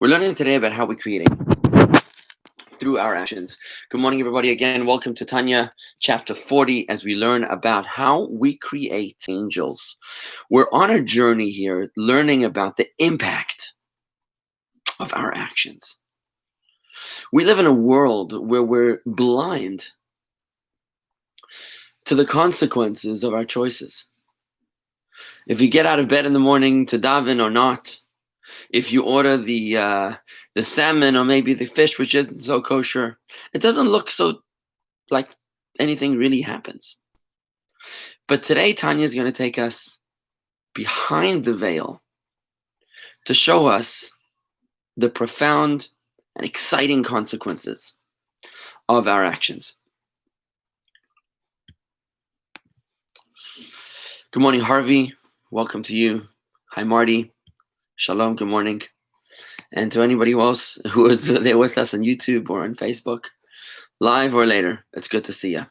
We're learning today about how we create through our actions. Good morning, everybody. Again, welcome to Tanya, chapter 40, as we learn about how we create angels. We're on a journey here, learning about the impact of our actions. We live in a world where we're blind to the consequences of our choices. If you get out of bed in the morning to daven or not, if you order the salmon or maybe the fish, which isn't so kosher, it doesn't look so like anything really happens. But today, Tanya is going to take us behind the veil to show us the profound and exciting consequences of our actions. Good morning, Harvey. Welcome to you. Hi, Marty. Shalom. Good morning. And to anybody else who is there with us on YouTube or on Facebook, live or later, it's good to see you.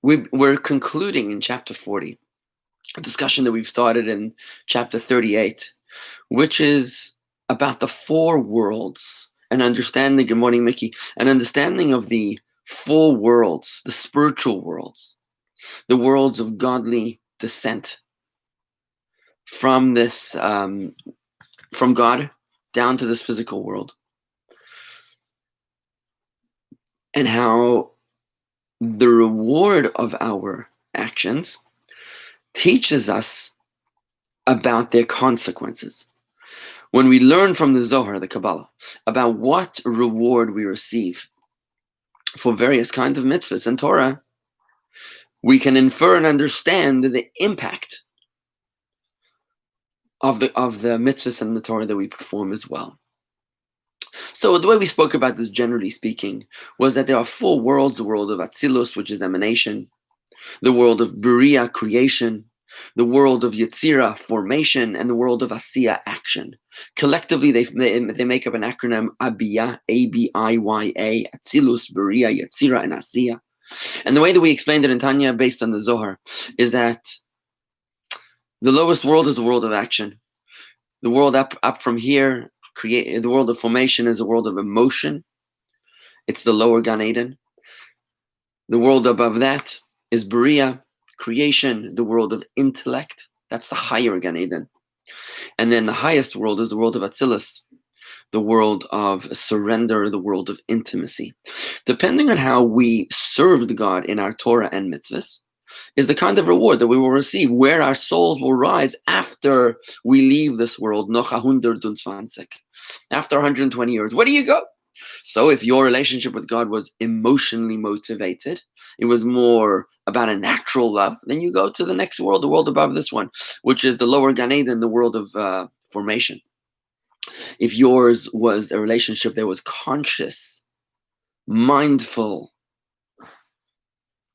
We're concluding in chapter 40 a discussion that we've started in chapter 38, which is about the four worlds and understanding, good morning, Mickey, an understanding of the four worlds, the spiritual worlds, the worlds of godly descent from this, from God down to this physical world, and how the reward of our actions teaches us about their consequences. When we learn from the Zohar, the Kabbalah, about what reward we receive for various kinds of mitzvahs and Torah, we can infer and understand the impact of the mitzvahs and the Torah that we perform as well. So the way we spoke about this, generally speaking, was that there are four worlds: the world of Atzilus, which is emanation; the world of Beriah, creation; the world of Yetzirah, formation; and the world of Asiya, action. Collectively, they make up an acronym: Abiyah, A-B-I-Y-A, Atzilus, Beriah, Yetzirah, and Asiya. And the way that we explained it in Tanya, based on the Zohar, is that the lowest world is the world of action. The world up from here, the world of formation, is a world of emotion. It's the lower Gan Eden. The world above that is Beriah, creation, the world of intellect. That's the higher Gan Eden. And then the highest world is the world of Atzilus, the world of surrender, the world of intimacy. Depending on how we served God in our Torah and mitzvahs, is the kind of reward that we will receive, where our souls will rise after we leave this world, after 120 years. Where do you go? So if your relationship with God was emotionally motivated, it was more about a natural love, then you go to the next world, the world above this one, which is the lower Gan Eden, the world of formation. If yours was a relationship that was conscious, mindful,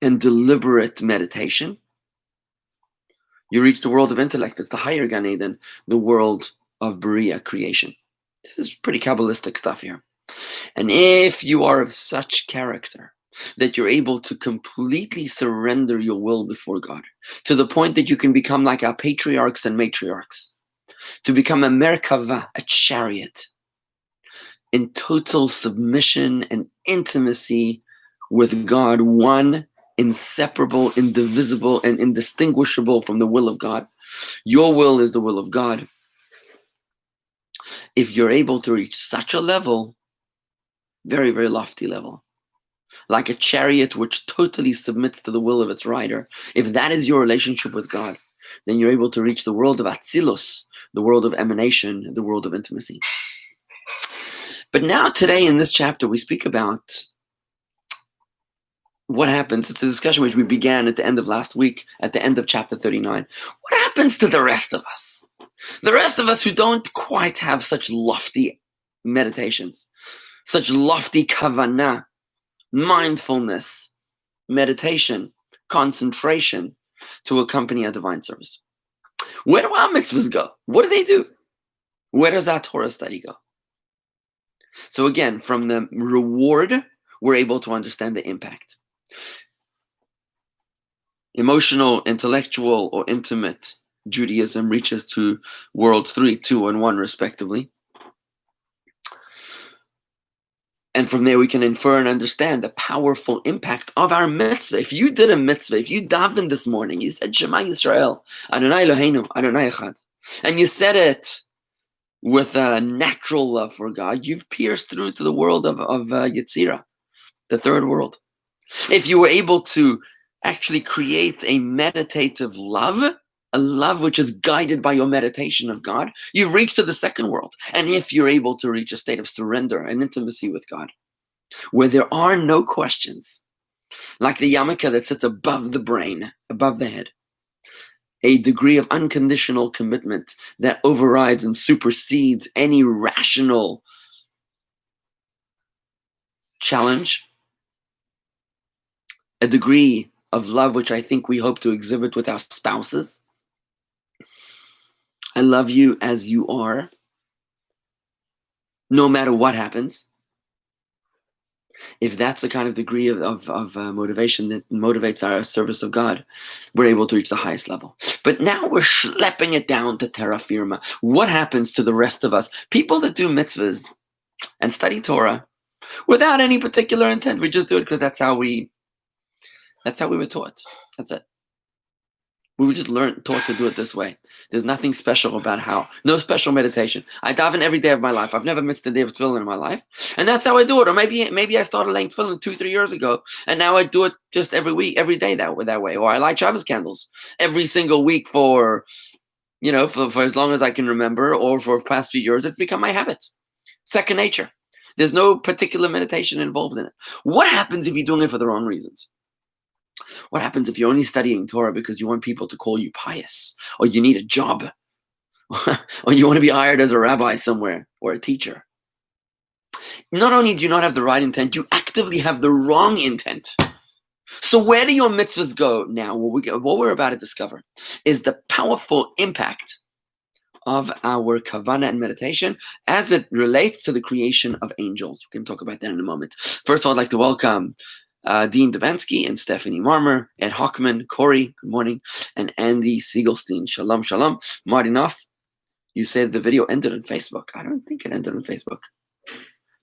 and deliberate meditation, you reach the world of intellect. It's the higher Gan Eden, the world of Beriah, creation. This is pretty Kabbalistic stuff here. And if you are of such character that you're able to completely surrender your will before God, to the point that you can become like our patriarchs and matriarchs, to become a Merkava, a chariot, in total submission and intimacy with God, one, inseparable, indivisible, and indistinguishable from the will of God. Your will is the will of God. If you're able to reach such a level, very, very lofty level, like a chariot which totally submits to the will of its rider, if that is your relationship with God, then you're able to reach the world of Atzilus, the world of emanation, the world of intimacy. But now today in this chapter, we speak about what happens. It's a discussion which we began at the end of last week, at the end of chapter 39. What happens to the rest of us? The rest of us who don't quite have such lofty meditations, such lofty kavanah, mindfulness, meditation, concentration to accompany a divine service. Where do our mitzvahs go? What do they do? Where does our Torah study go? So again, from the reward, we're able to understand the impact. Emotional, intellectual, or intimate Judaism reaches to world 3, 2, and 1 respectively. And from there we can infer and understand the powerful impact of our mitzvah. If you did a mitzvah, if you davened this morning, you said Shema Yisrael, Adonai Eloheinu, Adonai Echad, and you said it with a natural love for God, you've pierced through to the world of Yetzirah, the third world. If you were able to actually create a meditative love, a love which is guided by your meditation of God, you've reached to the second world. And if you're able to reach a state of surrender and intimacy with God, where there are no questions, like the yarmulke that sits above the brain, above the head, a degree of unconditional commitment that overrides and supersedes any rational challenge, a degree of love which I think we hope to exhibit with our spouses. I love you as you are, no matter what happens. If that's the kind of degree of motivation that motivates our service of God, we're able to reach the highest level. But now we're schlepping it down to terra firma. What happens to the rest of us? People that do mitzvahs and study Torah without any particular intent. We just do it because that's how we were taught. That's it. We were just taught to do it this way. There's nothing special about no special meditation. I daven every day of my life. I've never missed a day of tefillin in my life. And that's how I do it. Or maybe I started laying tefillin 2-3 years ago, and now I do it just every week, every day that way. Or I light Shabbos candles every single week for as long as I can remember, or for the past few years. It's become my habit. Second nature. There's no particular meditation involved in it. What happens if you're doing it for the wrong reasons? What happens if you're only studying Torah because you want people to call you pious, or you need a job, or you want to be hired as a rabbi somewhere, or a teacher? Not only do you not have the right intent, you actively have the wrong intent. So where do your mitzvahs go now? What we're about to discover is the powerful impact of our kavanah and meditation as it relates to the creation of angels. We can talk about that in a moment. First of all, I'd like to welcome Dean Devansky and Stephanie Marmer, Ed Hockman, Corey, good morning, and Andy Siegelstein. Shalom, shalom. Martinoff, you said the video ended on Facebook. I don't think it ended on Facebook.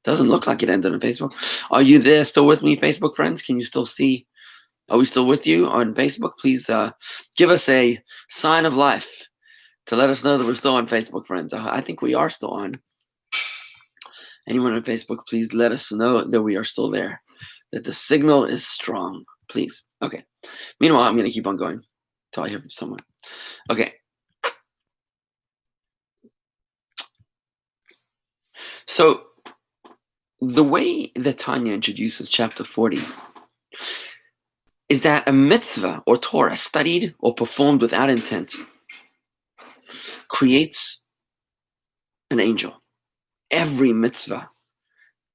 Doesn't look like it ended on Facebook. Are you there still with me, Facebook friends? Can you still see? Are we still with you on Facebook? Please give us a sign of life to let us know that we're still on Facebook, friends. I think we are still on. Anyone on Facebook, please let us know that we are still there, that the signal is strong, please. Okay. Meanwhile, I'm going to keep on going until I hear from someone. Okay. So the way that Tanya introduces chapter 40 is that a mitzvah or Torah studied or performed without intent creates an angel. Every mitzvah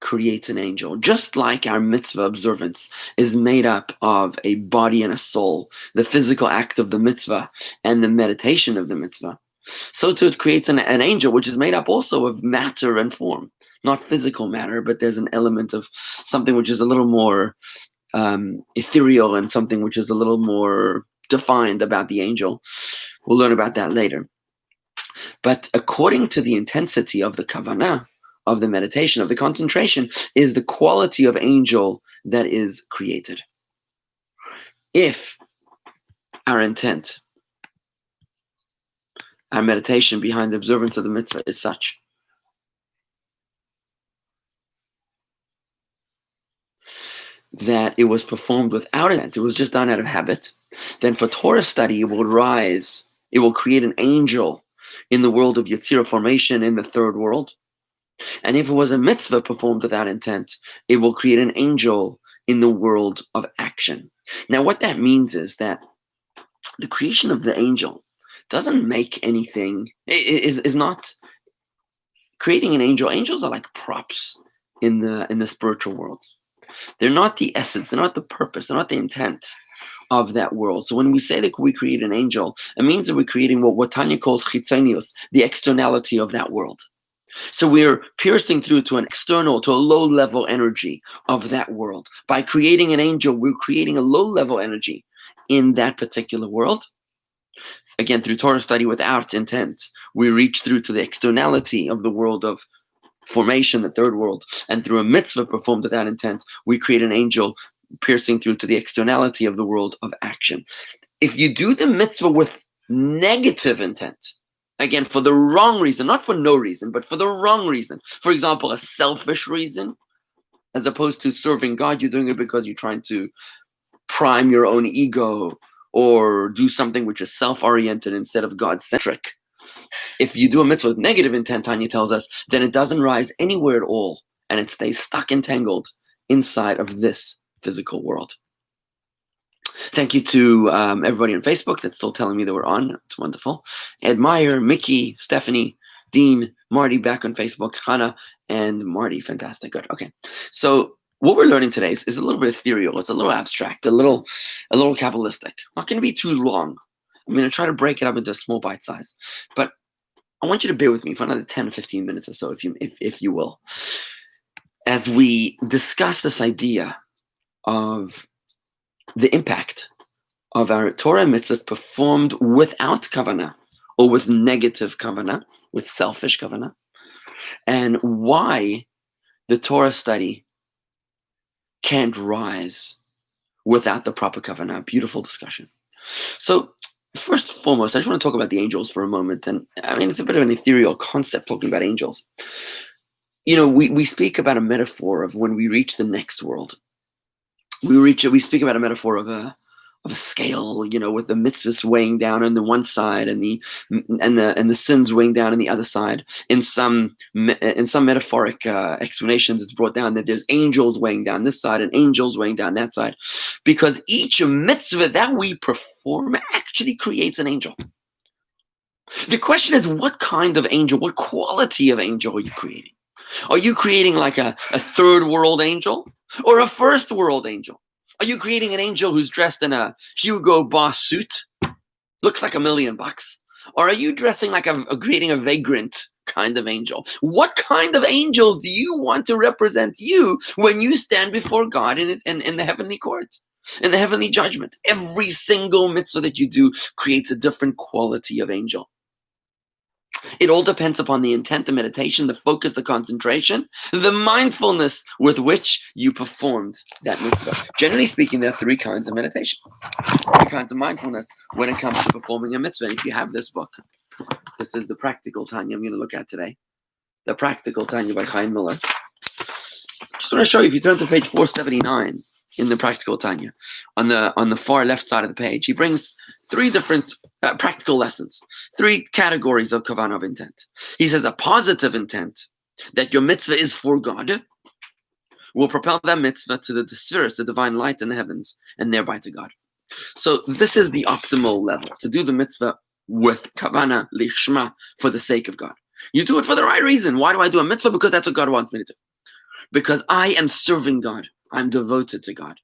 creates an angel. Just like our mitzvah observance is made up of a body and a soul, the physical act of the mitzvah and the meditation of the mitzvah, so too it creates an angel, which is made up also of matter and form. Not physical matter, but there's an element of something which is a little more ethereal and something which is a little more defined about the angel. We'll learn about that later. But according to the intensity of the kavanah, of the meditation, of the concentration, is the quality of angel that is created. If our intent, our meditation behind the observance of the mitzvah is such that it was performed without intent, it was just done out of habit, then for Torah study it will create an angel in the world of Yetzirah formation in the third world. And if it was a mitzvah performed without intent, it will create an angel in the world of action. Now what that means is that the creation of the angel doesn't make anything, is not creating an angel. Angels are like props in the spiritual worlds. They're not the essence, they're not the purpose, they're not the intent of that world. So when we say that we create an angel, it means that we're creating what Tanya calls chitzonius, the externality of that world. So we're piercing through to an external, to a low-level energy of that world. By creating an angel, we're creating a low-level energy in that particular world. Again, through Torah study without intent, we reach through to the externality of the world of formation, the third world. And through a mitzvah performed without intent, we create an angel piercing through to the externality of the world of action. If you do the mitzvah with negative intent, again, for the wrong reason, not for no reason, but for the wrong reason, for example, a selfish reason, as opposed to serving God, you're doing it because you're trying to prime your own ego or do something which is self-oriented instead of God-centric. If you do a mitzvah with negative intent, Tanya tells us, then it doesn't rise anywhere at all, and it stays stuck, entangled inside of this physical world. Thank you to everybody on Facebook that's still telling me that we're on. It's wonderful. Ed Meyer, Mickey, Stephanie, Dean, Marty back on Facebook, Hannah, and Marty. Fantastic. Good. Okay. So what we're learning today is a little bit ethereal. It's a little abstract, a little Kabbalistic. Not going to be too long. I'm going to try to break it up into a small bite size. But I want you to bear with me for another 10 or 15 minutes or so, if you will, as we discuss this idea of the impact of our Torah mitzvahs performed without kavanah or with negative kavanah, with selfish kavanah, and why the Torah study can't rise without the proper kavanah. Beautiful discussion. So first and foremost, I just want to talk about the angels for a moment. And I mean, it's a bit of an ethereal concept talking about angels. You know, we speak about a metaphor of when we reach the next world. We speak about a metaphor of a scale, you know, with the mitzvahs weighing down on the one side and the sins weighing down on the other side. In some metaphoric explanations, it's brought down that there's angels weighing down this side and angels weighing down that side, because each mitzvah that we perform actually creates an angel. The question is, what kind of angel, what quality of angel are you creating? Are you creating like a third world angel or a first world angel? Are you creating an angel who's dressed in a Hugo Boss suit? Looks like $1 million. Or are you dressing like creating a vagrant kind of angel? What kind of angels do you want to represent you when you stand before God in the heavenly court, in the heavenly judgment? Every single mitzvah that you do creates a different quality of angel. It all depends upon the intent, the meditation, the focus, the concentration, the mindfulness with which you performed that mitzvah. Generally speaking, there are 3 kinds of meditation, 3 kinds of mindfulness when it comes to performing a mitzvah. And if you have this book, this is the Practical Tanya I'm going to look at today. The Practical Tanya by Chaim Miller. Just want to show you, if you turn to page 479 in the Practical Tanya, on the far left side of the page, he brings 3 different practical lessons, 3 categories of kavanah, of intent. He says a positive intent, that your mitzvah is for God, will propel that mitzvah to the spheres, the divine light in the heavens, and thereby to God. So this is the optimal level, to do the mitzvah with kavanah lishma, for the sake of God. You do it for the right reason. Why do I do a mitzvah? Because that's what God wants me to do. Because I am serving God. I'm devoted to God.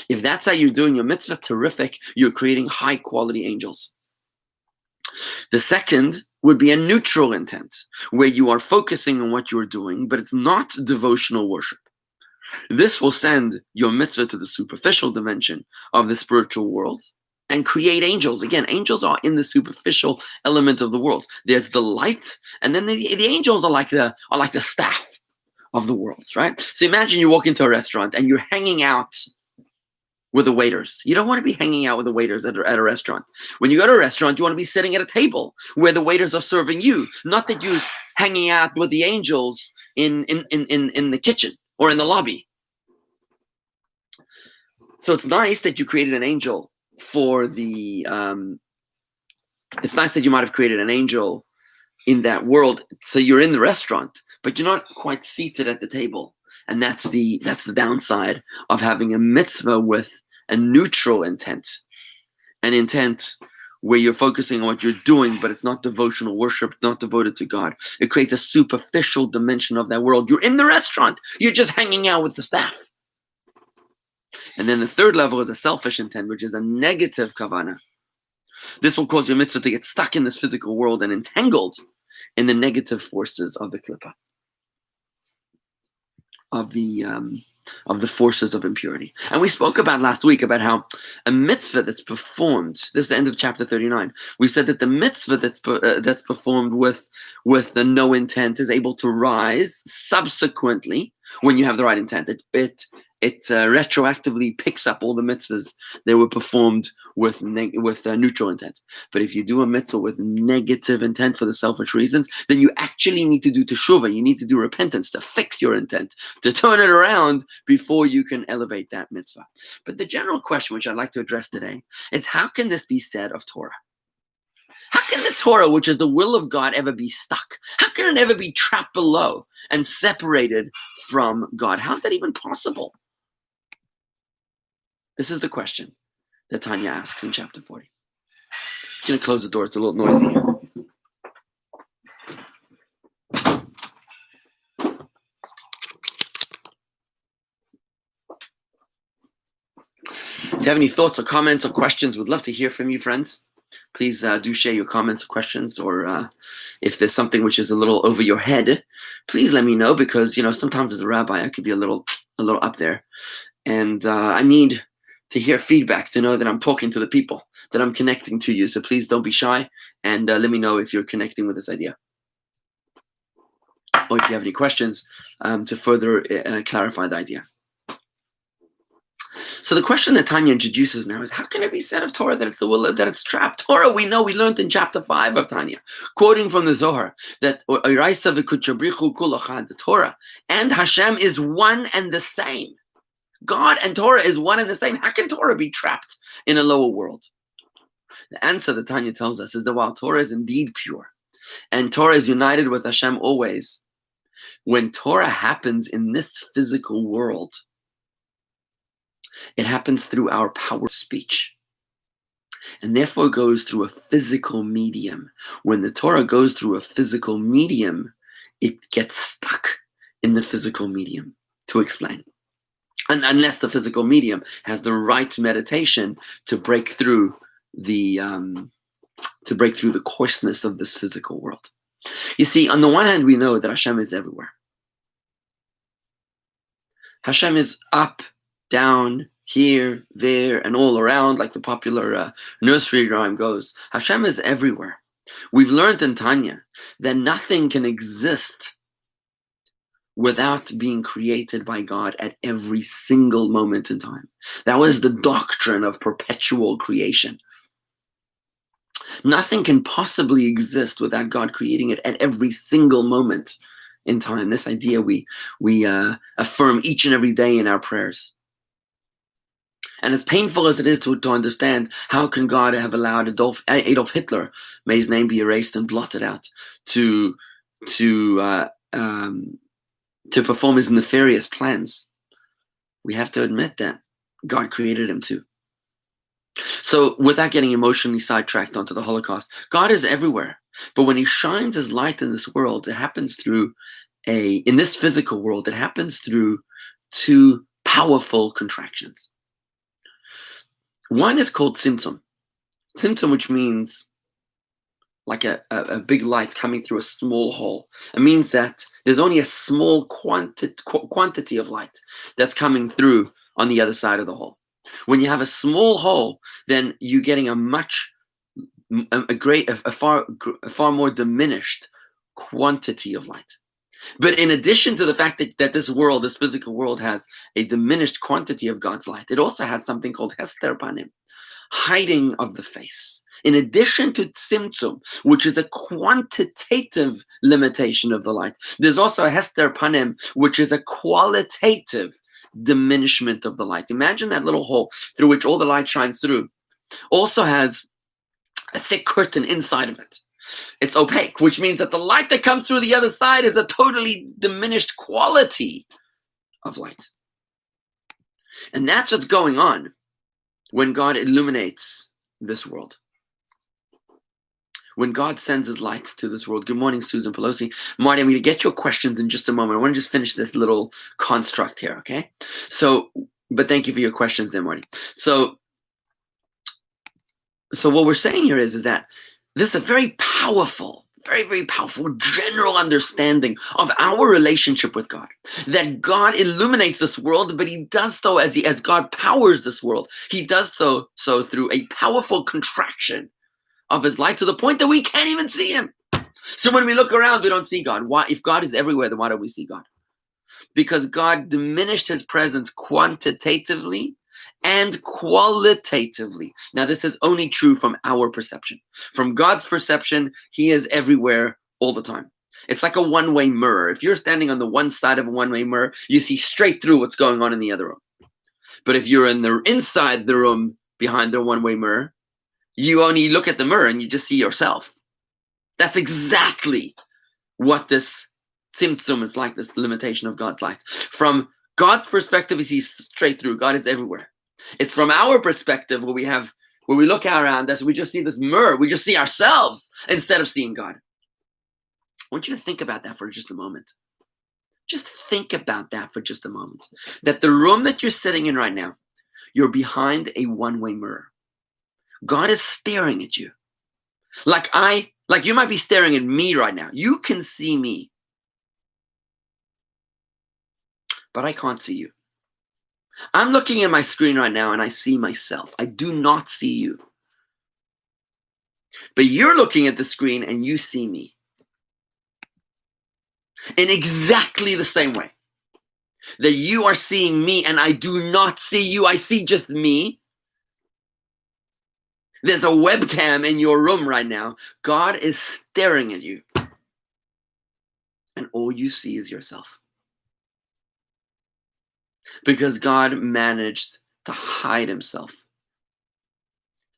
If that's how you're doing your mitzvah, terrific. You're creating high quality angels. The second would be a neutral intent, where you are focusing on what you're doing, but it's not devotional worship. This will send your mitzvah to the superficial dimension of the spiritual world and create angels. Again, angels are in the superficial element of the world. There's the light, and then the angels are like the staff of the world, right? So imagine you walk into a restaurant and you're hanging out with the waiters. You don't want to be hanging out with the waiters at a restaurant. When you go to a restaurant, you want to be sitting at a table where the waiters are serving you, not that you're hanging out with the angels in the kitchen or in the lobby. So it's nice that you created an angel for the, it's nice that you might have created an angel in that world. So you're in the restaurant, but you're not quite seated at the table. And that's the downside of having a mitzvah with a neutral intent, an intent where you're focusing on what you're doing, but it's not devotional worship, not devoted to God. It creates a superficial dimension of that world. You're in the restaurant. You're just hanging out with the staff. And then the third level is a selfish intent, which is a negative kavanah. This will cause your mitzvah to get stuck in this physical world and entangled in the negative forces of the klippah, of the of the forces of impurity. And we spoke about last week about how a mitzvah that's performed, this is the end of chapter 39, we said that the mitzvah that's performed with the no intent is able to rise subsequently when you have the right intent. It retroactively picks up all the mitzvahs that were performed with neutral intent. But if you do a mitzvah with negative intent for the selfish reasons, then you actually need to do teshuvah. You need to do repentance to fix your intent, to turn it around before you can elevate that mitzvah. But the general question, which I'd like to address today, is how can this be said of Torah? How can the Torah, which is the will of God, ever be stuck? How can it ever be trapped below and separated from God? How's that even possible? This is the question that Tanya asks in chapter 40. I'm going to close the door. It's a little noisy here. If you have any thoughts or comments or questions, we'd love to hear from you, friends. Please do share your comments or questions, or if there's something which is a little over your head, please let me know, because sometimes as a rabbi I could be a little up there, and I need to hear feedback to know that I'm talking to the people, that I'm connecting to you. So please don't be shy, and let me know if you're connecting with this idea, or if you have any questions to further clarify the idea. So the question that Tanya introduces now is, how can it be said of Torah that it's the will, that it's trapped? Torah, we know, we learned in chapter 5 of Tanya, quoting from the Zohar, that the Torah and Hashem is one and the same. God and Torah is one and the same. How can Torah be trapped in a lower world? The answer that Tanya tells us is that while Torah is indeed pure, and Torah is united with Hashem always, when Torah happens in this physical world, it happens through our power of speech, and therefore goes through a physical medium. When the Torah goes through a physical medium, it gets stuck in the physical medium. To explain, and unless the physical medium has the right meditation to break through the coarseness of this physical world. You see, on the one hand, we know that Hashem is everywhere. Hashem is up, down, here, there, and all around, like the popular nursery rhyme goes. Hashem is everywhere. We've learned in Tanya that nothing can exist without being created by God at every single moment in time. That was the doctrine of perpetual creation. Nothing can possibly exist without God creating it at every single moment in time. This idea we affirm each and every day in our prayers. And as painful as it is to understand, how can God have allowed Adolf Hitler, may his name be erased and blotted out, to perform his nefarious plans? We have to admit that God created him too. So without getting emotionally sidetracked onto the Holocaust, God is everywhere. But when he shines his light in this world, it happens through in this physical world, it happens through two powerful contractions. One is called tzimtzum. Tzimtzum, which means like a big light coming through a small hole. It means that there's only a small quantity of light that's coming through on the other side of the hole. When you have a small hole, then you're getting a far more diminished quantity of light. But in addition to the fact that this world, this physical world, has a diminished quantity of God's light, it also has something called hester panim, hiding of the face. In addition to tzimtzum, which is a quantitative limitation of the light, there's also a hester panim, which is a qualitative diminishment of the light. Imagine that little hole through which all the light shines through also has a thick curtain inside of it. It's opaque, which means that the light that comes through the other side is a totally diminished quality of light. And that's what's going on when God illuminates this world. When God sends his light to this world. Good morning, Susan Pelosi. Marty, I'm going to get your questions in just a moment. I want to just finish this little construct here, okay? But thank you for your questions there, Marty. So what we're saying here is that this is a very powerful very, very powerful general understanding of our relationship with God. That God illuminates this world, but he does so as God powers this world. He does so through a powerful contraction of his light to the point that we can't even see him. So when we look around, we don't see God. Why? If God is everywhere, then why don't we see God? Because God diminished his presence quantitatively and qualitatively. Now, this is only true from our perception. From God's perception, he is everywhere all the time. It's like a one-way mirror. If you're standing on the one side of a one-way mirror, you see straight through what's going on in the other room. But if you're inside the room behind the one-way mirror, you only look at the mirror and you just see yourself. That's exactly what this Tzimtzum is like, this limitation of God's light. From God's perspective, he sees straight through. God is everywhere. It's from our perspective where we look around us, we just see this mirror. We just see ourselves instead of seeing God. I want you to think about that for just a moment. Just think about that for just a moment. That the room that you're sitting in right now, you're behind a one-way mirror. God is staring at you. Like you might be staring at me right now. You can see me. But I can't see you. I'm looking at my screen right now and I see myself. I do not see you. But you're looking at the screen and you see me. In exactly the same way that you are seeing me and I do not see you. I see just me. There's a webcam in your room right now. God is staring at you. And all you see is yourself. Because God managed to hide himself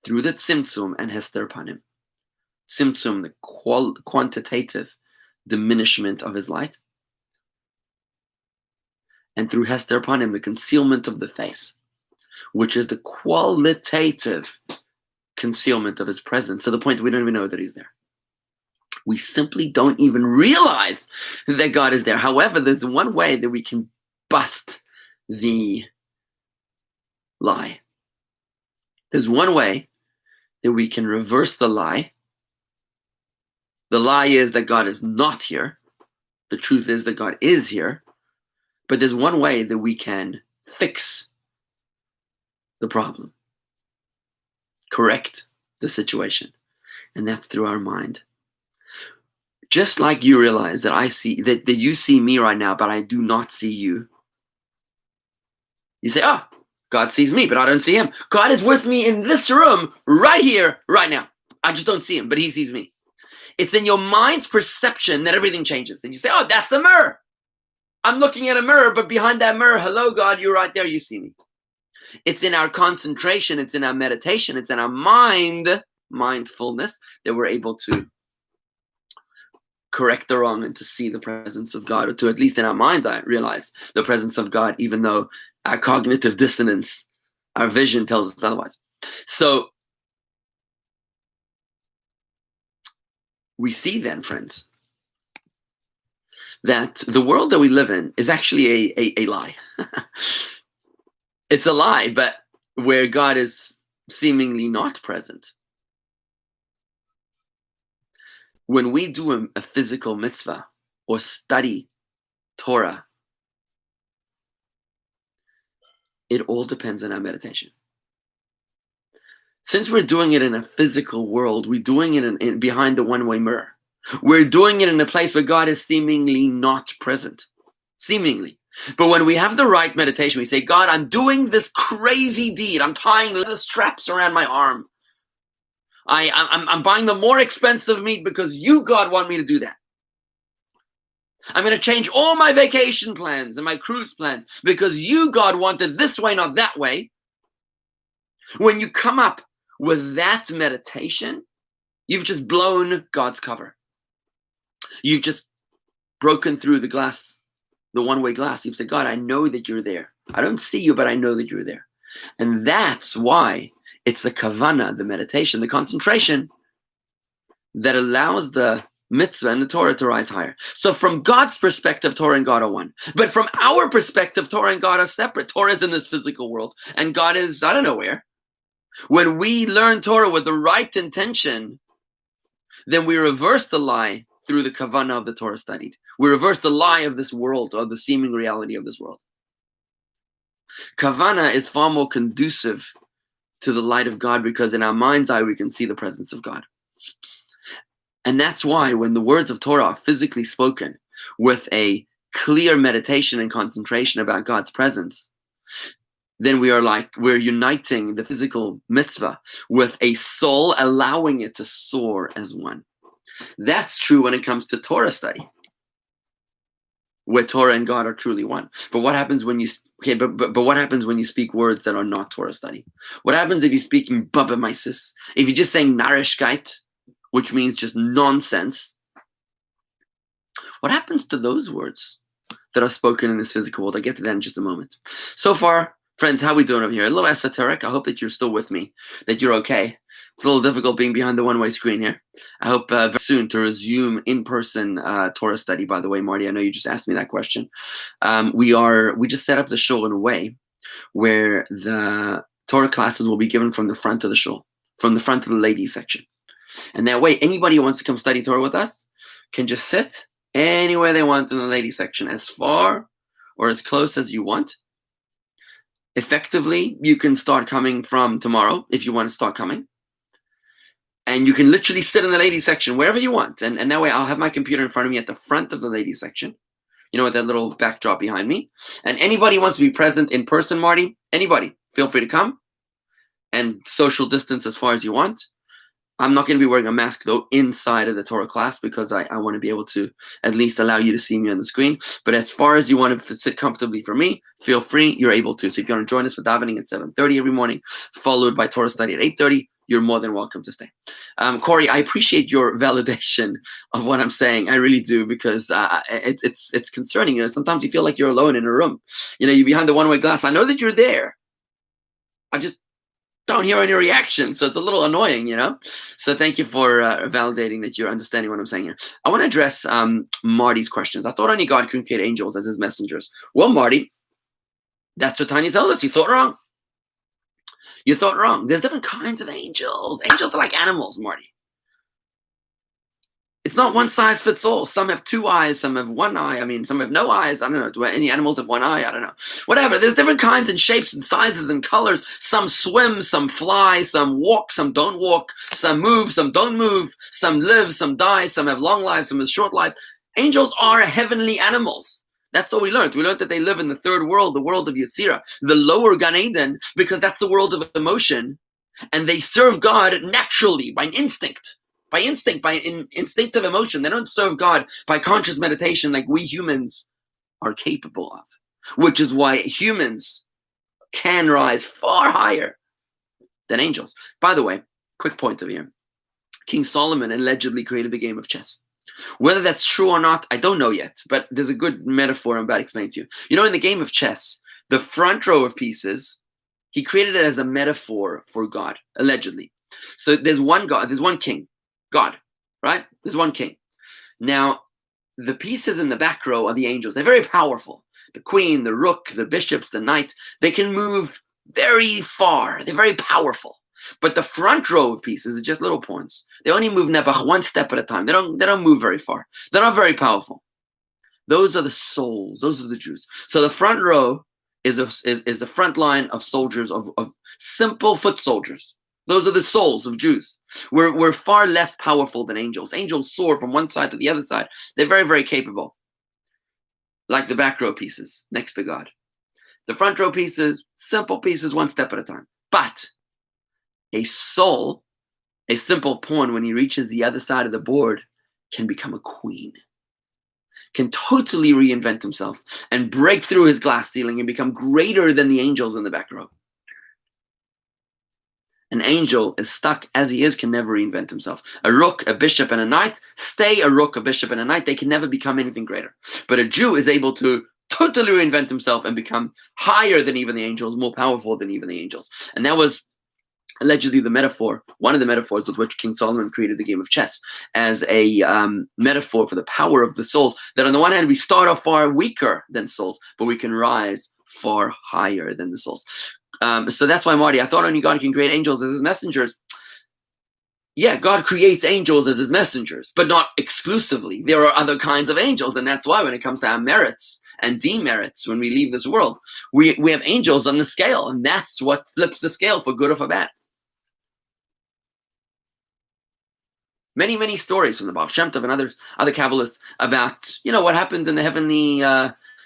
through the Tzimtzum and Hester Panim. Tzimtzum, the quantitative diminishment of his light. And through Hester Panim, the concealment of the face, which is the qualitative concealment of his presence, to the point that we don't even know that he's there. We simply don't even realize that God is there. However, there's one way that we can bust the lie. There's one way that we can reverse the lie. The lie is that God is not here. The truth is that God is here. But there's one way that we can fix the problem, correct the situation, and that's through our mind. Just like you realize that I see that you see me right now, but I do not see you. You say, oh, God sees me, but I don't see him. God is with me in this room right here, right now. I just don't see him, but he sees me. It's in your mind's perception that everything changes. And you say, oh, that's the mirror. I'm looking at a mirror, but behind that mirror, hello, God, you're right there. You see me. It's in our concentration. It's in our meditation. It's in our mindfulness that we're able to correct the wrong and to see the presence of God, or to at least in our minds, I realize the presence of God, even though our cognitive dissonance, our vision tells us otherwise. So we see then, friends, that the world that we live in is actually a lie. It's a lie, but where God is seemingly not present. When we do a physical mitzvah or study Torah, it all depends on our meditation. Since we're doing it in a physical world, we're doing it in behind the one-way mirror. We're doing it in a place where God is seemingly not present. Seemingly. But when we have the right meditation, we say, God, I'm doing this crazy deed. I'm tying leather straps around my arm. I'm buying the more expensive meat because you, God, want me to do that. I'm going to change all my vacation plans and my cruise plans because you, God, wanted this way, not that way. When you come up with that meditation, you've just blown God's cover. You've just broken through the glass, the one-way glass. You've said, God, I know that you're there. I don't see you, but I know that you're there. And that's why it's the kavana, the meditation, the concentration that allows the mitzvah and the Torah to rise higher. So from God's perspective, Torah and God are one. But from our perspective, Torah and God are separate. Torah is in this physical world, and God is, I don't know where. When we learn Torah with the right intention, then we reverse the lie through the kavanah of the Torah studied. We reverse the lie of this world, or the seeming reality of this world. Kavanah is far more conducive to the light of God, because in our mind's eye we can see the presence of God. And that's why when the words of Torah are physically spoken with a clear meditation and concentration about God's presence, then we're uniting the physical mitzvah with a soul, allowing it to soar as one. That's true when it comes to Torah study, where Torah and God are truly one. But what happens when you what happens when you speak words that are not Torah study? What happens if you're speaking babamaisis? If you're just saying narishkeit, which means just nonsense, what happens to those words that are spoken in this physical world? I'll get to that in just a moment. So far, friends, how are we doing over here? A little esoteric. I hope that you're still with me, that you're okay. It's a little difficult being behind the one-way screen here. I hope very soon to resume in-person Torah study. By the way, Marty, I know you just asked me that question. We just set up the shul in a way where the Torah classes will be given from the front of the shul, from the front of the ladies section. And that way, anybody who wants to come study Torah with us can just sit anywhere they want in the ladies section, as far or as close as you want. Effectively, you can start coming from tomorrow if you want to start coming. And you can literally sit in the ladies section wherever you want. And that way I'll have my computer in front of me at the front of the ladies section, with that little backdrop behind me. And anybody who wants to be present in person, Marty, anybody, feel free to come and social distance as far as you want. I'm not going to be wearing a mask, though, inside of the Torah class, because I want to be able to at least allow you to see me on the screen. But as far as you want to sit comfortably for me, feel free. You're able to. So if you want to join us for davening at 7:30 every morning, followed by Torah study at 8:30, you're more than welcome to stay. Corey, I appreciate your validation of what I'm saying. I really do, because it's concerning. Sometimes you feel like you're alone in a room. You're behind the one-way glass. I know that you're there. I just don't hear any reaction, so it's a little annoying, So thank you for validating that you're understanding what I'm saying here. I want to address Marty's questions. I thought only God could create angels as his messengers. Well, Marty, that's what Tanya tells us. You thought wrong. You thought wrong. There's different kinds of angels. Angels are like animals, Marty. It's not one size fits all. Some have 2 eyes, some have 1 eye. Some have no eyes. I don't know. Do any animals have 1 eye? I don't know. Whatever. There's different kinds and shapes and sizes and colors. Some swim, some fly, some walk, some don't walk. Some move, some don't move. Some live, some die. Some have long lives, some have short lives. Angels are heavenly animals. That's what we learned. We learned that they live in the third world, the world of Yetzirah, the lower Gan Eden, because that's the world of emotion. And they serve God naturally, by instinct. By instinctive emotion. They don't serve God by conscious meditation like we humans are capable of. Which is why humans can rise far higher than angels. By the way, quick point over here. King Solomon allegedly created the game of chess. Whether that's true or not, I don't know yet. But there's a good metaphor I'm about to explain to you. In the game of chess, the front row of pieces, he created it as a metaphor for God, allegedly. So there's one God, there's one king. God, right? There's one king. Now, the pieces in the back row are the angels. They're very powerful. The queen, the rook, the bishops, the knight, they can move very far. They're very powerful. But the front row of pieces are just little pawns. They only move nebach 1 step at a time. They don't move very far. They're not very powerful. Those are the souls. Those are the Jews. So the front row is a front line of soldiers, of simple foot soldiers. Those are the souls of Jews. We're far less powerful than angels. Angels soar from one side to the other side. They're very, very capable. Like the back row pieces next to God. The front row pieces, simple pieces, 1 step at a time. But a soul, a simple pawn, when he reaches the other side of the board, can become a queen. Can totally reinvent himself and break through his glass ceiling and become greater than the angels in the back row. An angel is stuck as he is, can never reinvent himself. A rook, a bishop, and a knight stay a rook, a bishop, and a knight. They can never become anything greater. But a Jew is able to totally reinvent himself and become higher than even the angels, more powerful than even the angels. And that was allegedly the metaphor, one of the metaphors with which King Solomon created the game of chess, as a metaphor for the power of the souls. That on the one hand, we start off far weaker than souls, but we can rise far higher than the souls. So that's why, Marty, I thought only God can create angels as his messengers. yeah, God creates angels as his messengers, but not exclusively. There are other kinds of angels, and that's why when it comes to our merits and demerits, when we leave this world, we have angels on the scale, and that's what flips the scale for good or for bad. Many, many stories from the Baal Shem Tov and other Kabbalists about, what happens in the heavenly,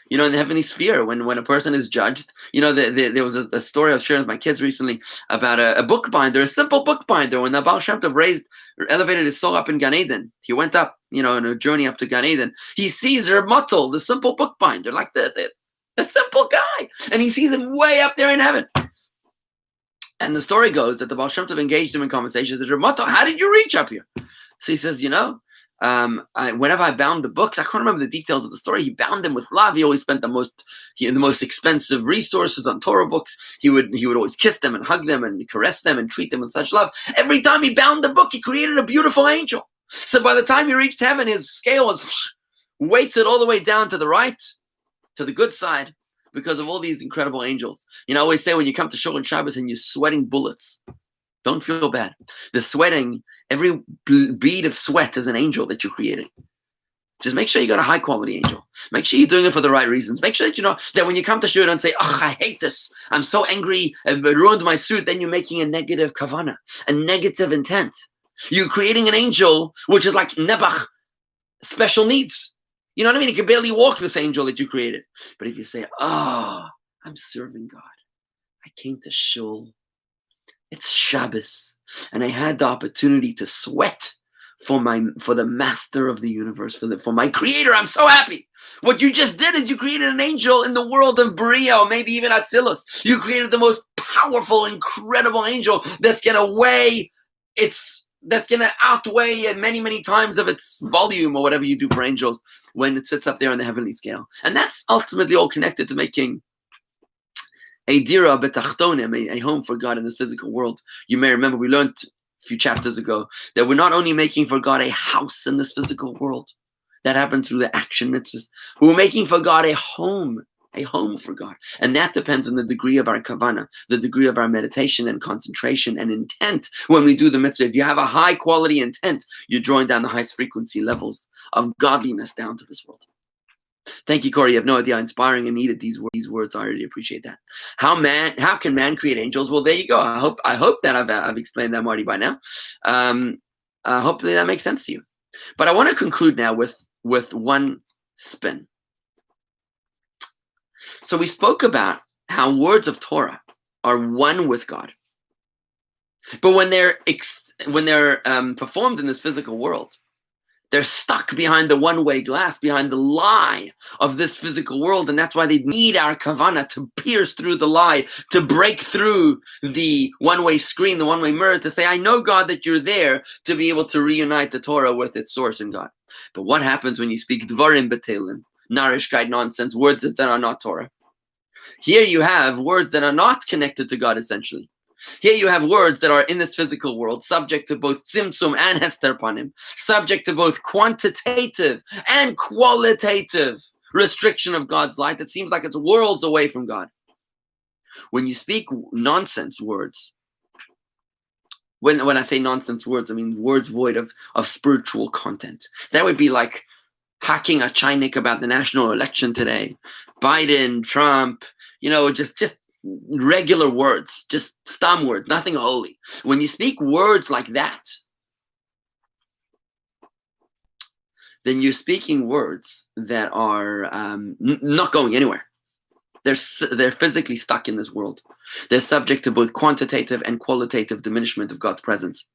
in the heavenly sphere when a person is judged. There was a story I was sharing with my kids recently about a bookbinder, a simple bookbinder. When the Baal Shem Tov elevated his soul up in Gan Eden, he went up, in a journey up to Gan Eden. He sees Reb Mottel, the simple bookbinder, like the simple guy, and he sees him way up there in heaven. And the story goes that the Baal Shem Tov engaged him in conversations. Reb Mottel, how did you reach up here? So he says, whenever I bound the books, I can't remember the details of the story. He bound them with love. He always spent the most expensive resources on Torah books. He would always kiss them and hug them and caress them and treat them with such love. Every time he bound the book, he created a beautiful angel. So by the time he reached heaven, his scale was weighted all the way down to the right, to the good side, because of all these incredible angels. I always say when you come to Shul and Shabbos and you're sweating bullets, don't feel bad. The sweating, every bead of sweat is an angel that you created. Just make sure you got a high quality angel. Make sure you're doing it for the right reasons. Make sure that you know that when you come to Shul and say, "Oh, I hate this. I'm so angry. It ruined my suit." Then you're making a negative kavana, a negative intent. You're creating an angel which is like Nebuch, special needs. You know what I mean? He can barely walk, this angel that you created. But if you say, "Oh, I'm serving God. I came to Shul. It's Shabbos, and I had the opportunity to sweat for the master of the universe, for my creator. I'm so happy." What you just did is you created an angel in the world of Bria, or maybe even Atzilus. You created the most powerful, incredible angel that's going to outweigh many, many times of its volume, or whatever you do for angels when it sits up there on the heavenly scale. And that's ultimately all connected to making a dira betachtonim, a home for God in this physical world. You may remember we learned a few chapters ago that we're not only making for God a house in this physical world, that happens through the action mitzvahs, we're making for God a home for God. And that depends on the degree of our kavana, the degree of our meditation and concentration and intent when we do the mitzvah. If you have a high quality intent, you're drawing down the highest frequency levels of godliness down to this world. Thank you, Corey. You have no idea how inspiring and needed these words. I really appreciate that. How can man create angels? Well, there you go. I hope that I've explained that, Marty, by now. Hopefully that makes sense to you. But I want to conclude now with one spin. So we spoke about how words of Torah are one with God, but when they're performed in this physical world, they're stuck behind the one-way glass, behind the lie of this physical world. And that's why they need our kavana to pierce through the lie, to break through the one-way screen, the one-way mirror, to say, "I know, God, that you're there," to be able to reunite the Torah with its source in God. But what happens when you speak dvarim betelim, narishkeit, nonsense, words that are not Torah? Here you have words that are not connected to God, essentially. Here you have words that are in this physical world, subject to both tzimtzum and hester panim, subject to both quantitative and qualitative restriction of God's light. It seems like it's worlds away from God. When you speak nonsense words, when I say nonsense words, I mean words void of spiritual content. That would be like hacking a Chinik about the national election today, Biden, Trump, just regular words, just stam words, nothing holy. When you speak words like that, then you're speaking words that are not going anywhere. They're physically stuck in this world. They're subject to both quantitative and qualitative diminishment of God's presence.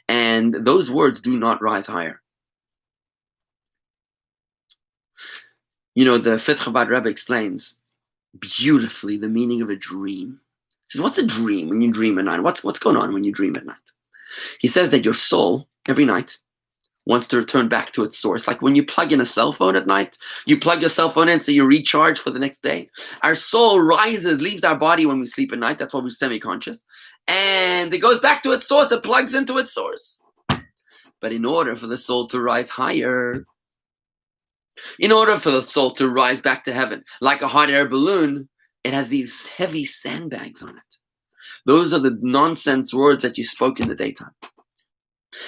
And those words do not rise higher. The fifth Chabad Rebbe explains beautifully the meaning of a dream. He says, what's a dream when you dream at night? What's going on when you dream at night? He says that your soul, every night, wants to return back to its source. Like when you plug in a cell phone at night, you plug your cell phone in so you recharge for the next day. Our soul rises, leaves our body when we sleep at night. That's why we're semi-conscious. And it goes back to its source. It plugs into its source. But in order for the soul to rise higher, in order for the soul to rise back to heaven, like a hot air balloon, it has these heavy sandbags on it. Those are the nonsense words that you spoke in the daytime.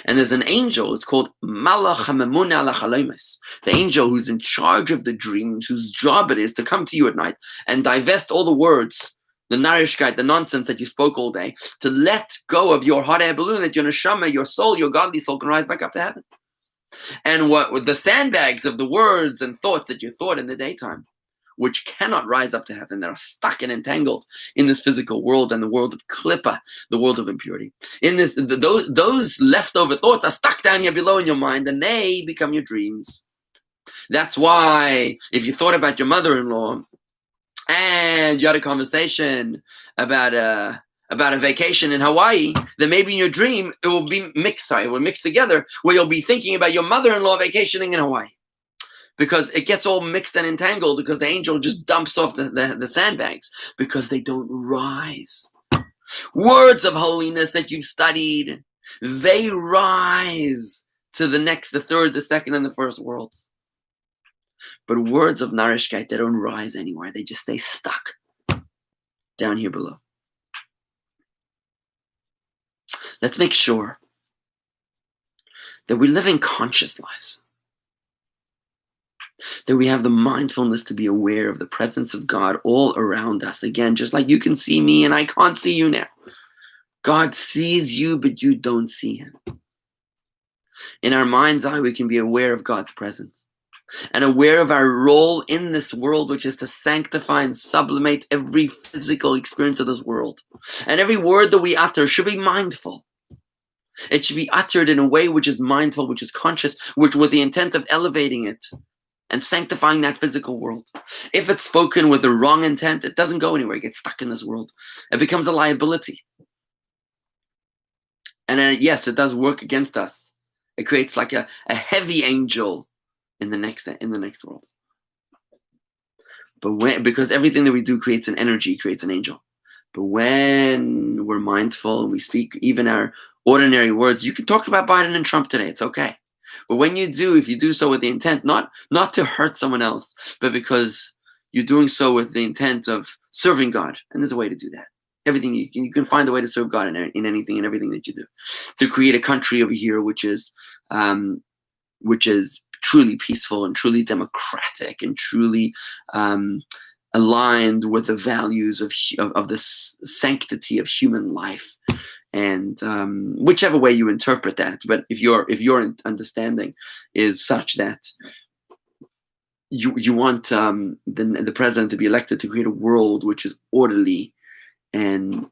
And there's an angel, it's called Malach HaMemuna Al HaChalomus, the angel who's in charge of the dreams, whose job it is to come to you at night and divest all the words, the narishkeit, the nonsense that you spoke all day, to let go of your hot air balloon, that your neshama, your soul, your godly soul can rise back up to heaven. And what with the sandbags of the words and thoughts that you thought in the daytime, which cannot rise up to heaven, that are stuck and entangled in this physical world and the world of klippa, the world of impurity. In this, those leftover thoughts are stuck down here below in your mind, and they become your dreams. That's why if you thought about your mother-in-law and you had a conversation about a vacation in Hawaii, then maybe in your dream it will be mixed. It will mix together, where you'll be thinking about your mother-in-law vacationing in Hawaii, because it gets all mixed and entangled, because the angel just dumps off the sandbags, because they don't rise. Words of holiness that you've studied, they rise to the third, the second, and the first worlds. But words of narishkeit, they don't rise anywhere. They just stay stuck down here below. Let's make sure that we're living conscious lives, that we have the mindfulness to be aware of the presence of God all around us. Again, just like you can see me and I can't see you now. God sees you, but you don't see him. In our mind's eye, we can be aware of God's presence and aware of our role in this world, which is to sanctify and sublimate every physical experience of this world. And every word that we utter should be mindful. It should be uttered in a way which is mindful, which is conscious, which with the intent of elevating it and sanctifying that physical world. If it's spoken with the wrong intent, it doesn't go anywhere. It gets stuck in this world. It becomes a liability. And yes, it does work against us. It creates like a heavy angel in the next world. But because everything that we do creates an energy, creates an angel. But when we're mindful, we speak even our ordinary words. You can talk about Biden and Trump today. It's okay. But when you do, if you do so with the intent, not to hurt someone else, but because you're doing so with the intent of serving God, and there's a way to do that. Everything you can find a way to serve God in anything and everything that you do, to create a country over here which is truly peaceful and truly democratic and truly aligned with the values of the sanctity of human life. And whichever way you interpret that, but if your understanding is such that you want the president to be elected to create a world which is orderly and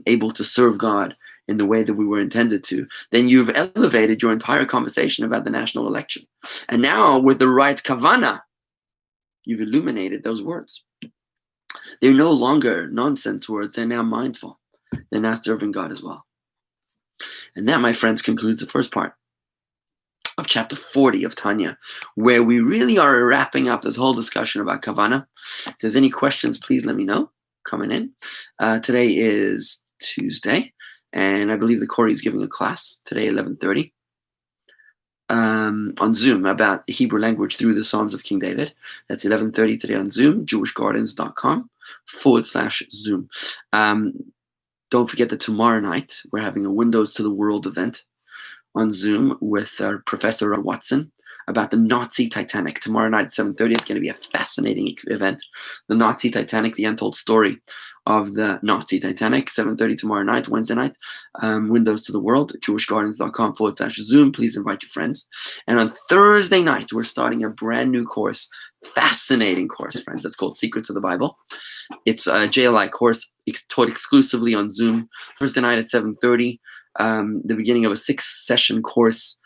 able to serve God in the way that we were intended to, then you've elevated your entire conversation about the national election. And now with the right kavana, you've illuminated those words. They're no longer nonsense words. They're now mindful. They're now serving God as well. And that, my friends, concludes the first part of chapter 40 of Tanya, where we really are wrapping up this whole discussion about kavana. If there's any questions, please let me know coming in. Today is Tuesday, and I believe the Corey is giving a class today, 11:30, on Zoom about Hebrew language through the Psalms of King David. That's 11:30 today on Zoom, jewishgardens.com/Zoom. Don't forget that tomorrow night we're having a Windows to the World event on Zoom with Professor Watson about the Nazi Titanic. Tomorrow night at 7:30, it's going to be a fascinating event. The Nazi Titanic, the untold story of the Nazi Titanic. 7:30 tomorrow night, Wednesday night. Windows to the World, jewishgardens.com/Zoom. Please invite your friends. And on Thursday night, we're starting a brand new course. Fascinating course, friends. It's called Secrets of the Bible. It's a JLI course. It's taught exclusively on Zoom. Thursday night at 7:30. The beginning of a 6-session course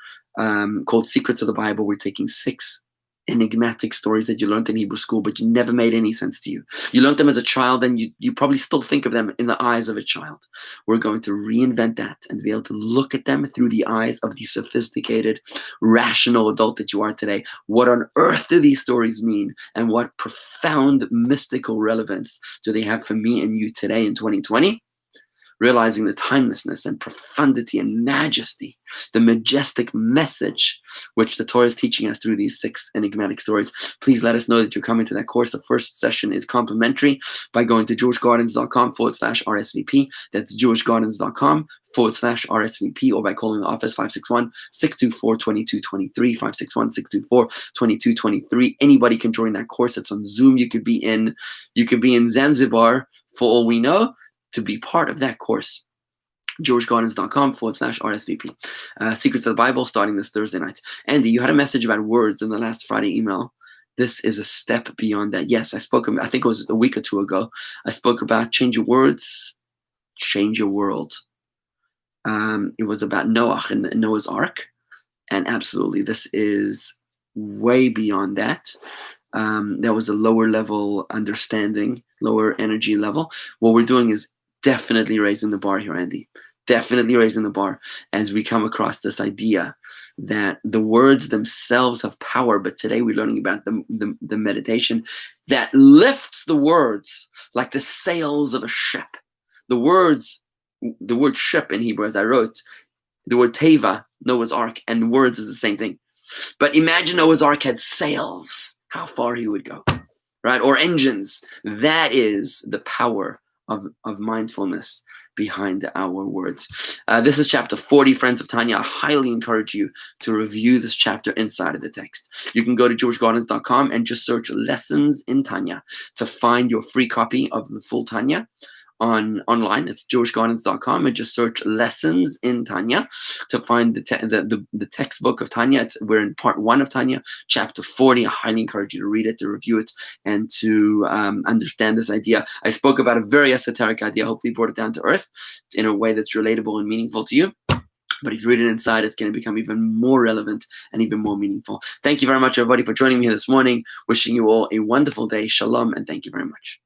called Secrets of the Bible. We're taking 6 enigmatic stories that you learned in Hebrew school, but you never made any sense to you. You learned them as a child, and you probably still think of them in the eyes of a child. We're going to reinvent that and be able to look at them through the eyes of the sophisticated, rational adult that you are today. What on earth do these stories mean, and what profound mystical relevance do they have for me and you today in 2020? realizing the timelessness and profundity and majesty, the majestic message which the Torah is teaching us through these 6 enigmatic stories, please let us know that you're coming to that course. The first session is complimentary by going to jewishgardens.com/RSVP. That's jewishgardens.com/RSVP, or by calling the office 561-624-2223, 561-624-2223. Anybody can join that course. It's on Zoom. You could be in Zanzibar, for all we know, to be part of that course. jewishgardens.com/RSVP. Secrets of the Bible starting this Thursday night. Andy, you had a message about words in the last Friday email. This is a step beyond that. Yes, I think it was a week or 2 ago. I spoke about change your words, change your world. It was about Noah and Noah's Ark. And absolutely, this is way beyond that. That was a lower level understanding, lower energy level. What we're doing is definitely raising the bar here, Andy. Definitely raising the bar as we come across this idea that the words themselves have power. But today we're learning about the meditation that lifts the words like the sails of a ship. The word ship in Hebrew, as I wrote, the word teva, Noah's Ark, and words is the same thing. But imagine Noah's Ark had sails, how far he would go, right? Or engines. That is the power of mindfulness behind our words. This is chapter 40, friends of Tanya. I highly encourage you to review this chapter inside of the text. You can go to jewishgardens.com and just search Lessons in Tanya to find your free copy of the full Tanya. Online, it's jewishgardens.com, and just search Lessons in Tanya to find the textbook of Tanya. We're in part 1 of Tanya, chapter 40. I highly encourage you to read it, to review it, and to understand this idea. I spoke about a very esoteric idea, hopefully brought it down to earth in a way that's relatable and meaningful to you. But if you read it inside, it's going to become even more relevant and even more meaningful. Thank you very much, everybody, for joining me here this morning. Wishing you all a wonderful day. Shalom, and thank you very much.